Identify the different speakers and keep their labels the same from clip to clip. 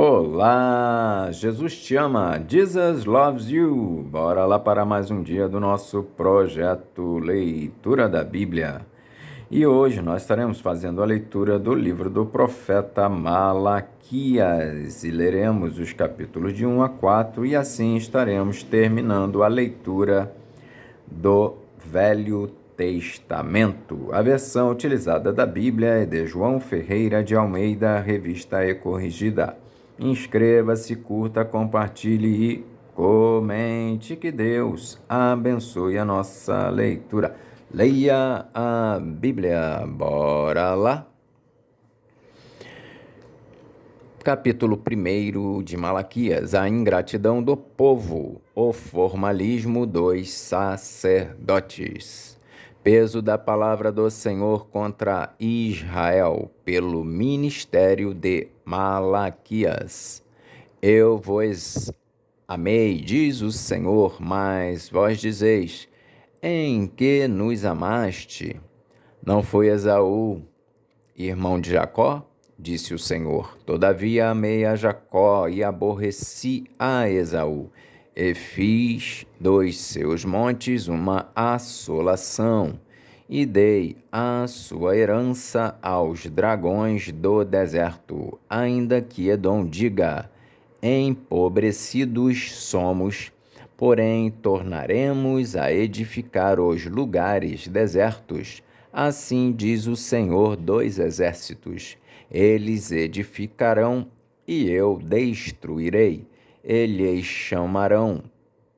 Speaker 1: Olá, Jesus te ama, Jesus loves you. Bora lá para mais um dia do nosso projeto Leitura da Bíblia. E hoje nós estaremos fazendo a leitura do livro do profeta Malaquias e leremos os capítulos de 1 a 4 e assim estaremos terminando a leitura do Velho Testamento. A versão utilizada da Bíblia é de João Ferreira de Almeida, Revista e Corrigida. Inscreva-se, curta, compartilhe e comente. Que Deus abençoe a nossa leitura. Leia a Bíblia. Bora lá. Capítulo 1 de Malaquias, a ingratidão do povo, o formalismo dos sacerdotes. Peso da palavra do Senhor contra Israel pelo ministério de Malaquias. Eu vos amei, diz o Senhor, mas vós dizeis, em que nos amaste? Não foi Esaú, irmão de Jacó? Disse o Senhor. Todavia amei a Jacó e aborreci a Esaú, e fiz dos seus montes uma assolação, e dei a sua herança aos dragões do deserto, ainda que Edom diga, empobrecidos somos, porém tornaremos a edificar os lugares desertos. Assim diz o Senhor dos Exércitos. Eles edificarão e eu destruirei. Eles chamarão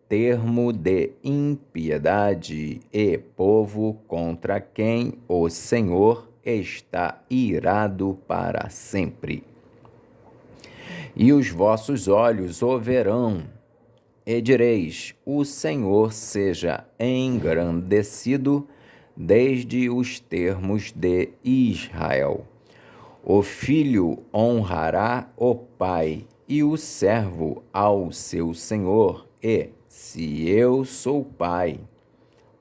Speaker 1: termo de impiedade e povo contra quem o Senhor está irado para sempre. E os vossos olhos o verão, e direis, o Senhor seja engrandecido desde os termos de Israel. O filho honrará o pai, e o servo ao seu senhor. E, se eu sou pai,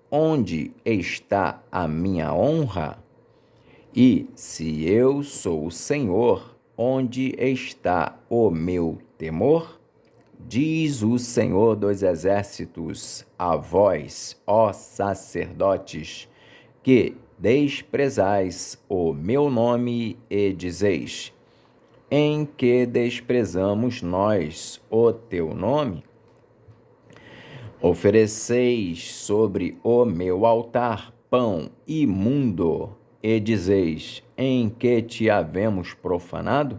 Speaker 1: onde está a minha honra? E, se eu sou o Senhor, onde está o meu temor? Diz o Senhor dos Exércitos a vós, ó sacerdotes, que desprezais o meu nome e dizeis, em que desprezamos nós o teu nome? Ofereceis sobre o meu altar pão imundo e dizeis, em que te havemos profanado?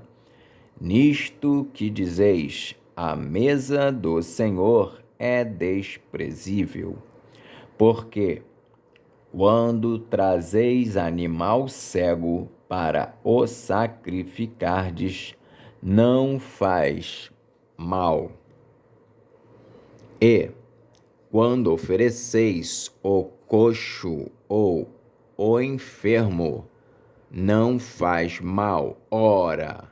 Speaker 1: Nisto que dizeis, a mesa do Senhor é desprezível, porque quando trazeis animal cego para o sacrificardes, não faz mal. E, quando ofereceis o coxo ou o enfermo, não faz mal. Ora,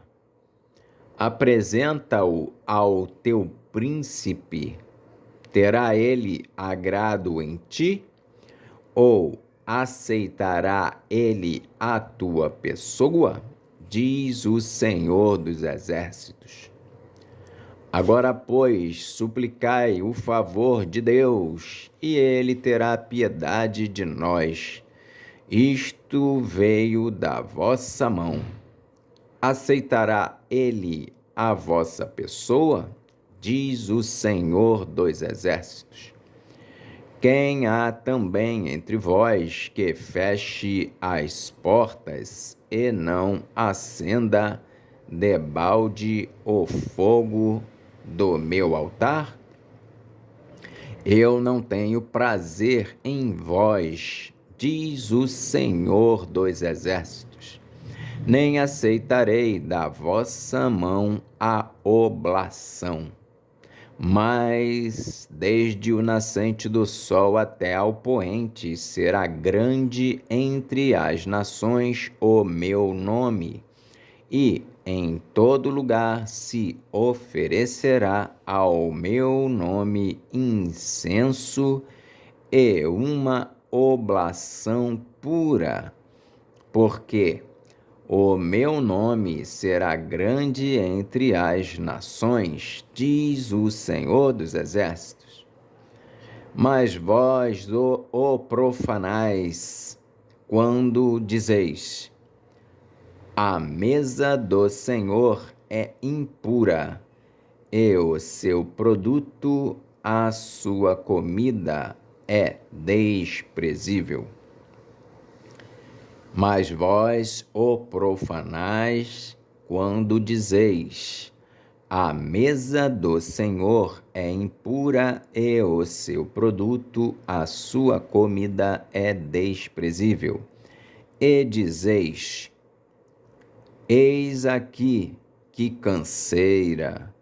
Speaker 1: apresenta-o ao teu príncipe, terá ele agrado em ti? Ou aceitará ele a tua pessoa? Diz o Senhor dos Exércitos. Agora, pois, suplicai o favor de Deus, e ele terá piedade de nós. Isto veio da vossa mão. Aceitará ele a vossa pessoa? Diz o Senhor dos Exércitos. Quem há também entre vós que feche as portas e não acenda debalde o fogo do meu altar? Eu não tenho prazer em vós, diz o Senhor dos Exércitos, nem aceitarei da vossa mão a oblação. Mas desde o nascente do sol até ao poente será grande entre as nações o meu nome, e em todo lugar se oferecerá ao meu nome incenso e uma oblação pura, porque O meu nome será grande entre as nações, diz o Senhor dos Exércitos. Mas vós o profanais, quando dizeis: a mesa do Senhor é impura, e o seu produto, a sua comida, é desprezível. Mas vós o profanais, quando dizeis: a mesa do Senhor é impura e o seu produto, a sua comida, é desprezível. E dizeis: eis aqui que canseira,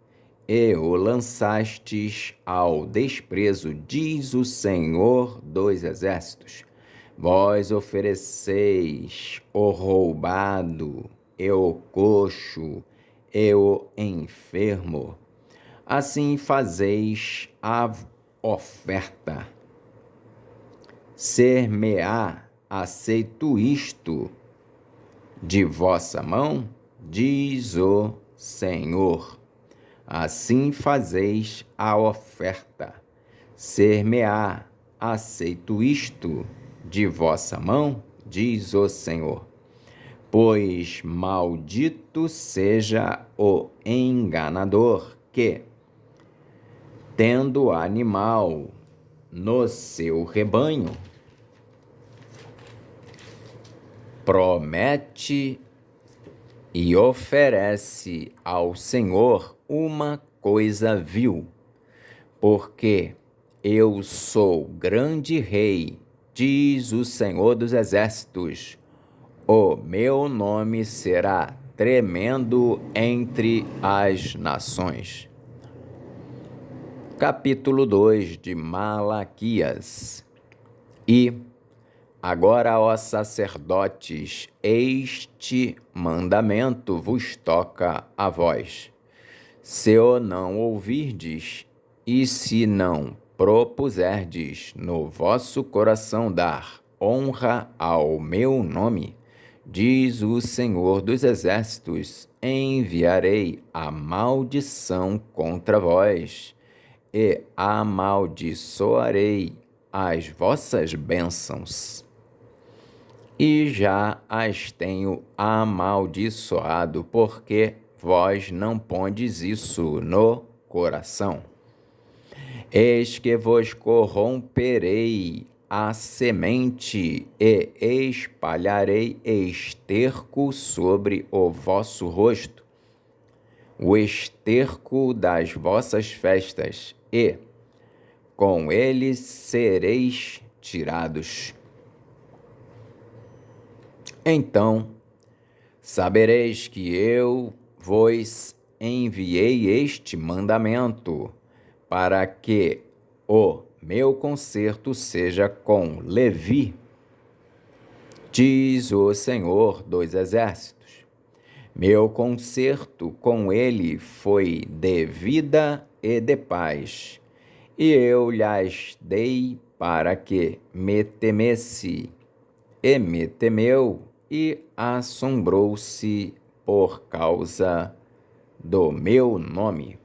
Speaker 1: e o lançastes ao desprezo, diz o Senhor dos Exércitos. Vós ofereceis o roubado, e o coxo, e o enfermo. Assim fazeis a oferta. Ser-me-á aceito isto de vossa mão, diz o Senhor. Assim fazeis a oferta. Ser-me-á aceito isto de vossa mão, diz o Senhor. Pois maldito seja o enganador que, tendo animal no seu rebanho, promete e oferece ao Senhor uma coisa vil, porque eu sou grande rei, diz o Senhor dos Exércitos. O meu nome será tremendo entre as nações. Capítulo 2 de Malaquias. E agora, ó sacerdotes, este mandamento vos toca a vós. Se o não ouvirdes, e se não propuserdes no vosso coração dar honra ao meu nome, diz o Senhor dos Exércitos, enviarei a maldição contra vós, e amaldiçoarei as vossas bênçãos. E já as tenho amaldiçoado, porque vós não pondes isso no coração. Eis que vos corromperei a semente e espalharei esterco sobre o vosso rosto, o esterco das vossas festas, e com ele sereis tirados. Então sabereis que eu vos enviei este mandamento, para que o meu concerto seja com Levi, diz o Senhor dos Exércitos. Meu concerto com ele foi de vida e de paz, e eu lhes dei para que me temesse, e me temeu, e assombrou-se por causa do meu nome.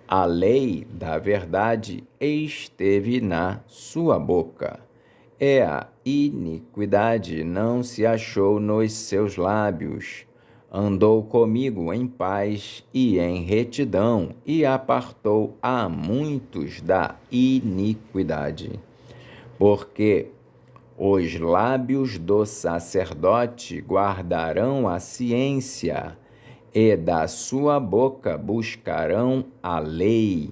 Speaker 1: A lei da verdade esteve na sua boca, e a iniquidade não se achou nos seus lábios. Andou comigo em paz e em retidão, e apartou a muitos da iniquidade. Porque os lábios do sacerdote guardarão a ciência, e da sua boca buscarão a lei,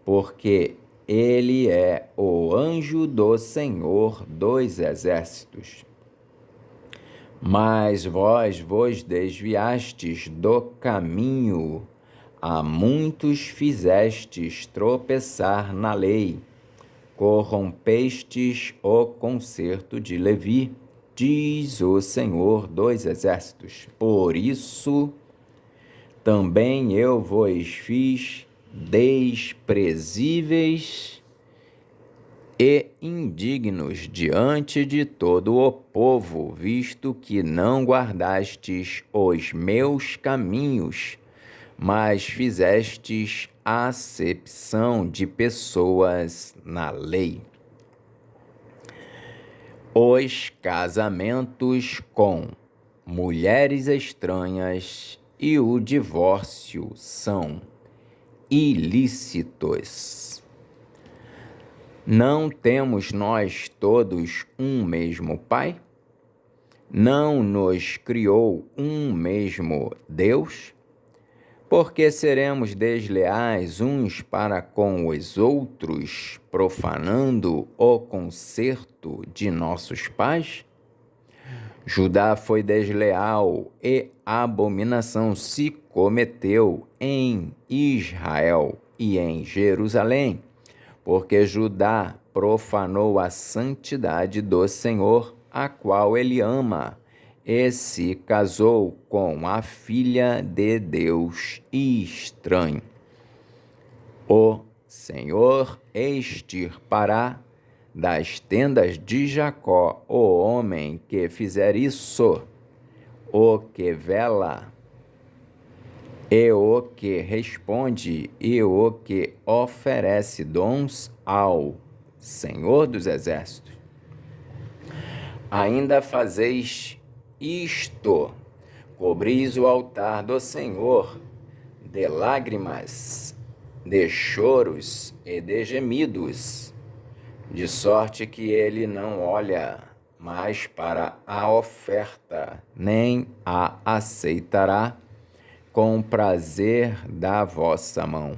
Speaker 1: porque ele é o anjo do Senhor dos Exércitos. Mas vós vos desviastes do caminho, a muitos fizestes tropeçar na lei, corrompestes o concerto de Levi, diz o Senhor dos Exércitos. Por isso também eu vos fiz desprezíveis e indignos diante de todo o povo, visto que não guardastes os meus caminhos, mas fizestes acepção de pessoas na lei. Os casamentos com mulheres estranhas e o divórcio são ilícitos. Não temos nós todos um mesmo Pai? Não nos criou um mesmo Deus? Por que seremos desleais uns para com os outros, profanando o concerto de nossos pais? Judá foi desleal e abominação se cometeu em Israel e em Jerusalém, porque Judá profanou a santidade do Senhor, a qual ele ama, e se casou com a filha de Deus estranho. O Senhor extirpará das tendas de Jacó o homem que fizer isso, o que vela, e o que responde, e o que oferece dons ao Senhor dos Exércitos. Ainda fazeis isto, cobris o altar do Senhor de lágrimas, de choros e de gemidos, de sorte que ele não olha mais para a oferta, nem a aceitará com prazer da vossa mão.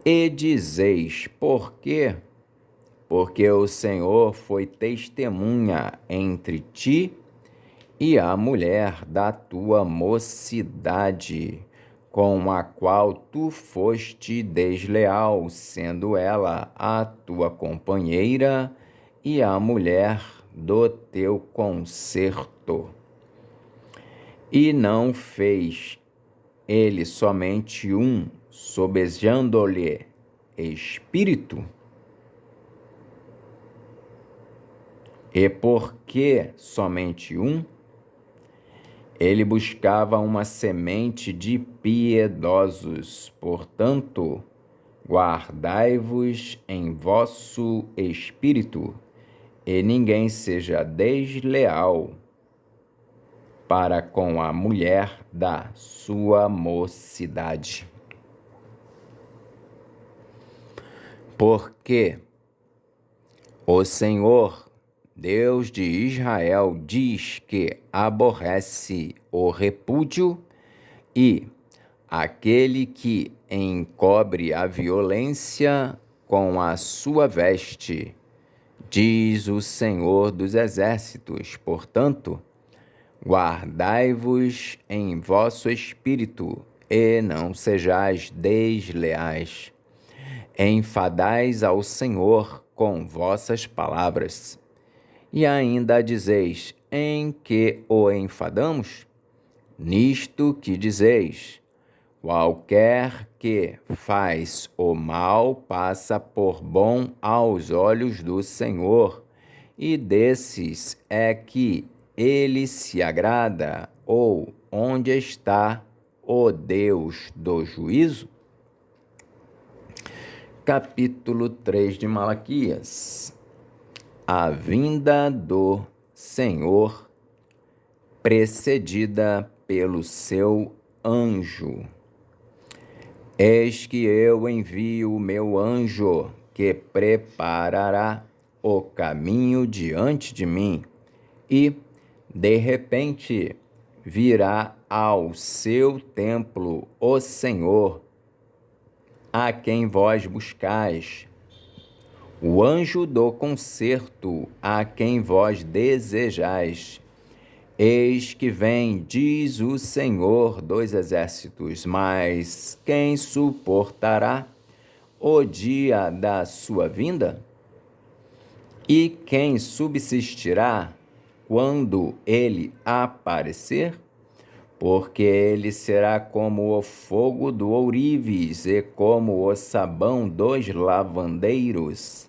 Speaker 1: E dizeis, por quê? Porque o Senhor foi testemunha entre ti e a mulher da tua mocidade, com a qual tu foste desleal, sendo ela a tua companheira e a mulher do teu concerto. E não fez ele somente um, sobejando-lhe espírito? E por que somente um? Ele buscava uma semente de piedosos, portanto, guardai-vos em vosso espírito, e ninguém seja desleal para com a mulher da sua mocidade. Porque o Senhor, Deus de Israel, diz que aborrece o repúdio e aquele que encobre a violência com a sua veste, diz o Senhor dos Exércitos. Portanto, guardai-vos em vosso espírito e não sejais desleais. Enfadais ao Senhor com vossas palavras. E ainda dizeis, em que o enfadamos? Nisto que dizeis, qualquer que faz o mal passa por bom aos olhos do Senhor, e desses é que ele se agrada, ou onde está o Deus do juízo? Capítulo 3 de Malaquias. A vinda do Senhor, precedida pelo seu anjo. Eis que eu envio o meu anjo, que preparará o caminho diante de mim, e, de repente, virá ao seu templo o Senhor, a quem vós buscais, o anjo do concerto, a quem vós desejais. Eis que vem, diz o Senhor dos Exércitos, mas quem suportará o dia da sua vinda? E quem subsistirá quando ele aparecer? Porque ele será como o fogo do ourives e como o sabão dos lavandeiros.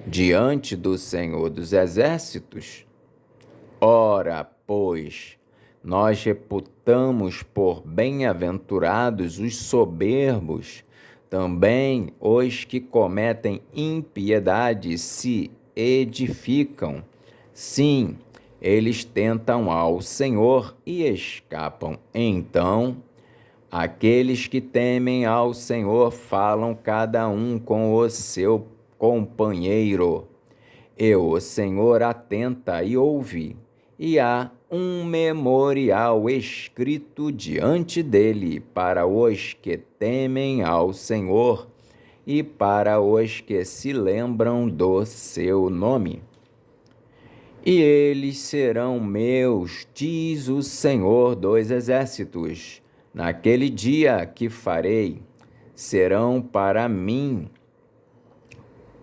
Speaker 1: diante do Senhor dos Exércitos? Ora, pois, nós reputamos por bem-aventurados os soberbos, também os que cometem impiedade se edificam. Sim, eles tentam ao Senhor e escapam. Então, aqueles que temem ao Senhor falam cada um com o seu companheiro. E o Senhor atenta e ouve, e há um memorial escrito diante dele para os que temem ao Senhor e para os que se lembram do seu nome. E eles serão meus, diz o Senhor dos Exércitos. Naquele dia que farei, serão para mim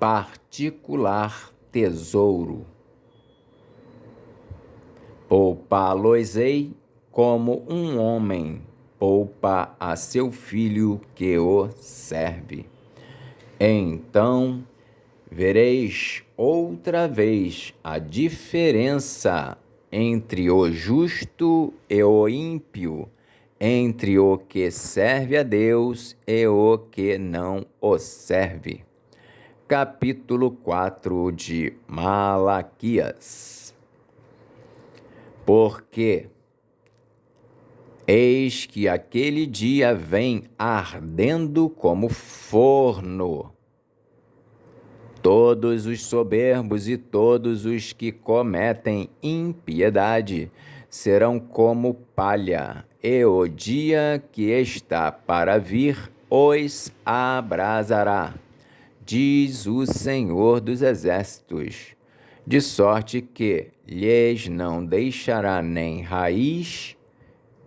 Speaker 1: particular tesouro. Poupá-los-ei como um homem poupa a seu filho que o serve. Então vereis outra vez a diferença entre o justo e o ímpio, entre o que serve a Deus e o que não o serve. Capítulo 4 de Malaquias. Porque eis que aquele dia vem ardendo como forno. Todos os soberbos e todos os que cometem impiedade serão como palha, e o dia que está para vir os abrasará, diz o Senhor dos Exércitos, de sorte que lhes não deixará nem raiz,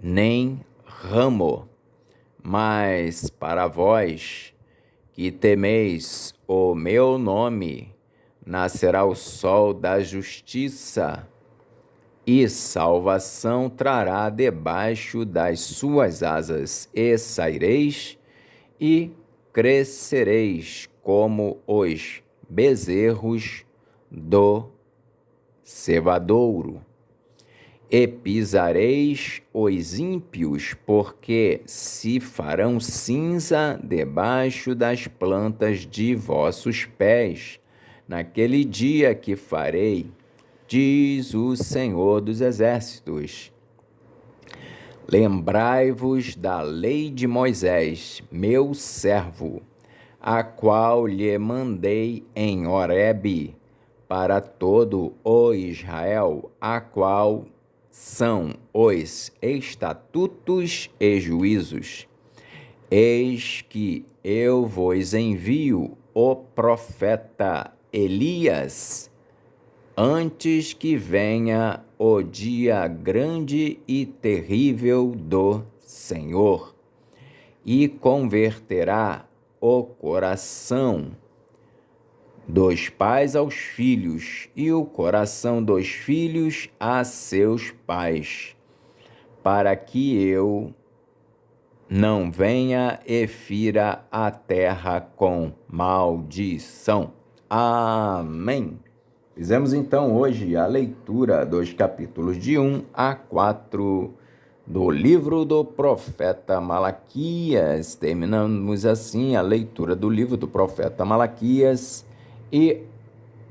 Speaker 1: nem ramo. Mas para vós, que temeis o meu nome, nascerá o sol da justiça, e salvação trará debaixo das suas asas, e saireis e crescereis como os bezerros do cevadouro. E pisareis os ímpios, porque se farão cinza debaixo das plantas de vossos pés, naquele dia que farei, diz o Senhor dos Exércitos. Lembrai-vos da lei de Moisés, meu servo, a qual lhe mandei em Horebe, para todo o Israel, a qual são os estatutos e juízos. Eis que eu vos envio o profeta Elias, antes que venha o dia grande e terrível do Senhor, e converterá o coração dos pais aos filhos, e o coração dos filhos a seus pais, para que eu não venha e fira a terra com maldição. Amém. Fizemos então hoje a leitura dos capítulos de 1 a 4 do livro do profeta Malaquias. Terminamos assim a leitura do livro do profeta Malaquias e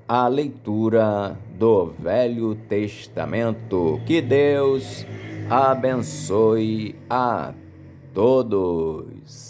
Speaker 1: a leitura do Velho Testamento. Que Deus abençoe a todos.